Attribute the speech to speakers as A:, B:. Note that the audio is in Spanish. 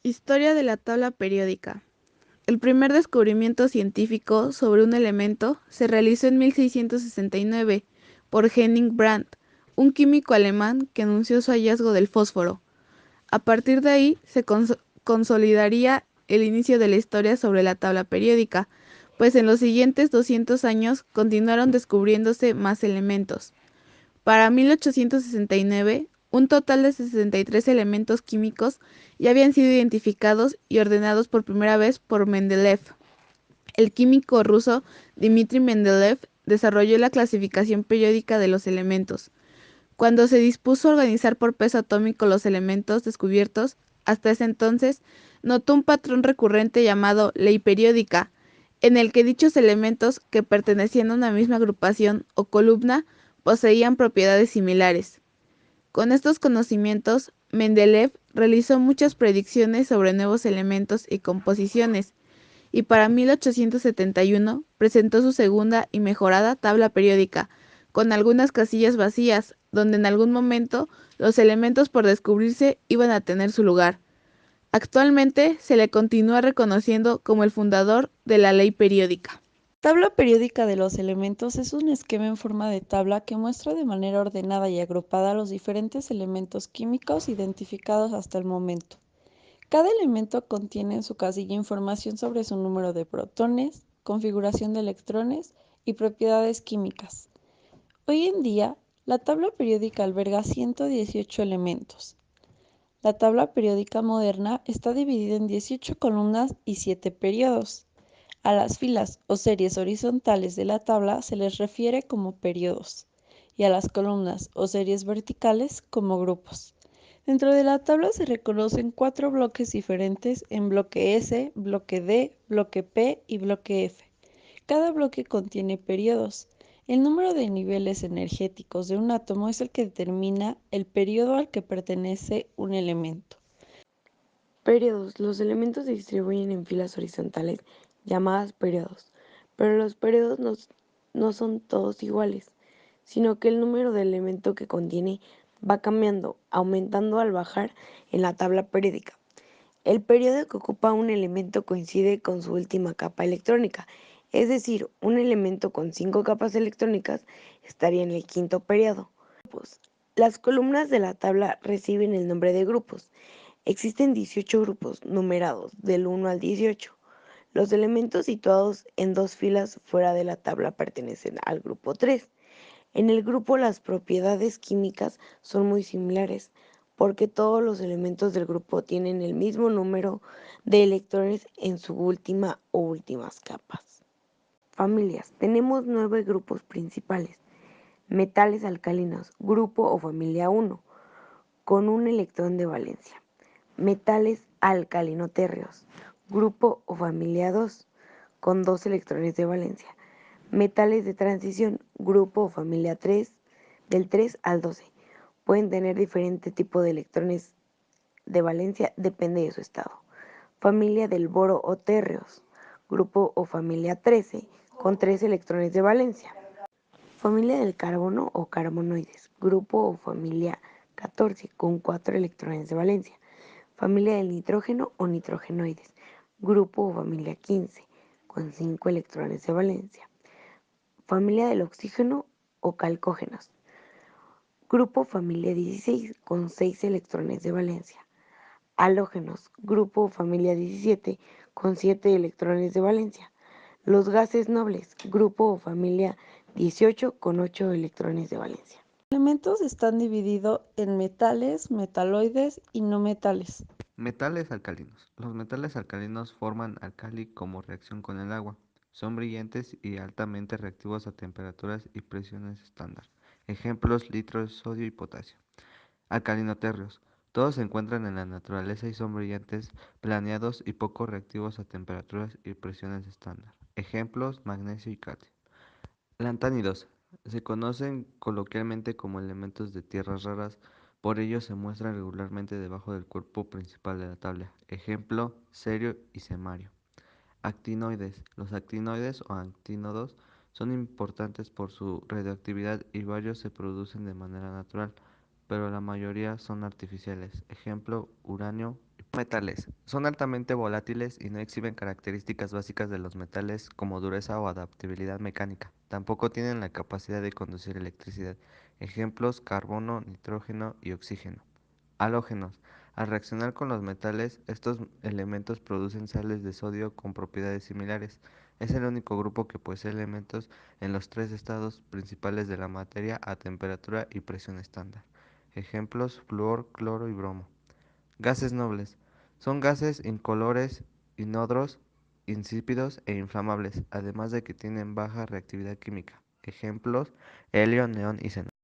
A: Historia de la tabla periódica. El primer descubrimiento científico sobre un elemento se realizó en 1669 por Henning Brandt, un químico alemán que anunció su hallazgo del fósforo. A partir de ahí se consolidaría el inicio de la historia sobre la tabla periódica, pues en los siguientes 200 años continuaron descubriéndose más elementos. Para 1869, un total de 63 elementos químicos ya habían sido identificados y ordenados por primera vez por Mendeleev. El químico ruso Dmitri Mendeleev desarrolló la clasificación periódica de los elementos. Cuando se dispuso a organizar por peso atómico los elementos descubiertos, hasta ese entonces, notó un patrón recurrente llamado ley periódica, en el que dichos elementos que pertenecían a una misma agrupación o columna poseían propiedades similares. Con estos conocimientos, Mendeleev realizó muchas predicciones sobre nuevos elementos y composiciones, y para 1871 presentó su segunda y mejorada tabla periódica, con algunas casillas vacías, donde en algún momento los elementos por descubrirse iban a tener su lugar. Actualmente se le continúa reconociendo como el fundador de la ley periódica.
B: Tabla periódica de los elementos es un esquema en forma de tabla que muestra de manera ordenada y agrupada los diferentes elementos químicos identificados hasta el momento. Cada elemento contiene en su casilla información sobre su número de protones, configuración de electrones y propiedades químicas. Hoy en día, la tabla periódica alberga 118 elementos. La tabla periódica moderna está dividida en 18 columnas y 7 periodos. A las filas o series horizontales de la tabla se les refiere como periodos y a las columnas o series verticales como grupos. Dentro de la tabla se reconocen 4 bloques diferentes en bloque S, bloque D, bloque P y bloque F. Cada bloque contiene periodos. El número de niveles energéticos de un átomo es el que determina el periodo al que pertenece un elemento.
C: Periodos. Los elementos se distribuyen en filas horizontales llamadas periodos, pero los periodos no son todos iguales, sino que el número de elemento que contiene va cambiando, aumentando al bajar en la tabla periódica. El periodo que ocupa un elemento coincide con su última capa electrónica, es decir, un elemento con 5 capas electrónicas estaría en el quinto periodo. Las columnas de la tabla reciben el nombre de grupos. Existen 18 grupos numerados del 1 al 18. Los elementos situados en dos filas fuera de la tabla pertenecen al grupo 3. En el grupo las propiedades químicas son muy similares, porque todos los elementos del grupo tienen el mismo número de electrones en su última o últimas capas. Familias. Tenemos 9 grupos principales. Metales alcalinos, grupo o familia 1, con un electrón de valencia. Metales alcalinotérreos, grupo o familia 2, con 2 electrones de valencia. Metales de transición, grupo o familia 3, del 3 al 12. Pueden tener diferente tipo de electrones de valencia, depende de su estado. Familia del boro o térreos, grupo o familia 13, con 3 electrones de valencia. Familia del carbono o carbonoides, grupo o familia 14, con 4 electrones de valencia. Familia del nitrógeno o nitrogenoides, grupo o familia 15, con 5 electrones de valencia. Familia del oxígeno o calcógenos, grupo o familia 16, con 6 electrones de valencia. Halógenos, grupo o familia 17, con 7 electrones de valencia. Los gases nobles, grupo o familia 18, con 8 electrones de valencia.
B: Los elementos están divididos en metales, metaloides y no metales.
D: Metales alcalinos. Los metales alcalinos forman álcali como reacción con el agua. Son brillantes y altamente reactivos a temperaturas y presiones estándar. Ejemplos: litro, sodio y potasio. Alcalinotérreos. Todos se encuentran en la naturaleza y son brillantes, planeados y poco reactivos a temperaturas y presiones estándar. Ejemplos: magnesio y calcio. Lantánidos. Se conocen coloquialmente como elementos de tierras raras, por ello se muestran regularmente debajo del cuerpo principal de la tabla. Ejemplo: cerio y semario. Actinoides. Los actinoides o actínodos son importantes por su radioactividad y varios se producen de manera natural, pero la mayoría son artificiales. Ejemplo: uranio y Metales. Son altamente volátiles y no exhiben características básicas de los metales como dureza o adaptabilidad mecánica. Tampoco tienen la capacidad de conducir electricidad. Ejemplos: carbono, nitrógeno y oxígeno. Halógenos. Al reaccionar con los metales, estos elementos producen sales de sodio con propiedades similares. Es el único grupo que posee elementos en los tres estados principales de la materia a temperatura y presión estándar. Ejemplos: flúor, cloro y bromo. Gases nobles. Son gases incolores, inodros, insípidos e inflamables, además de que tienen baja reactividad química. Ejemplos: helio, neón y xenón.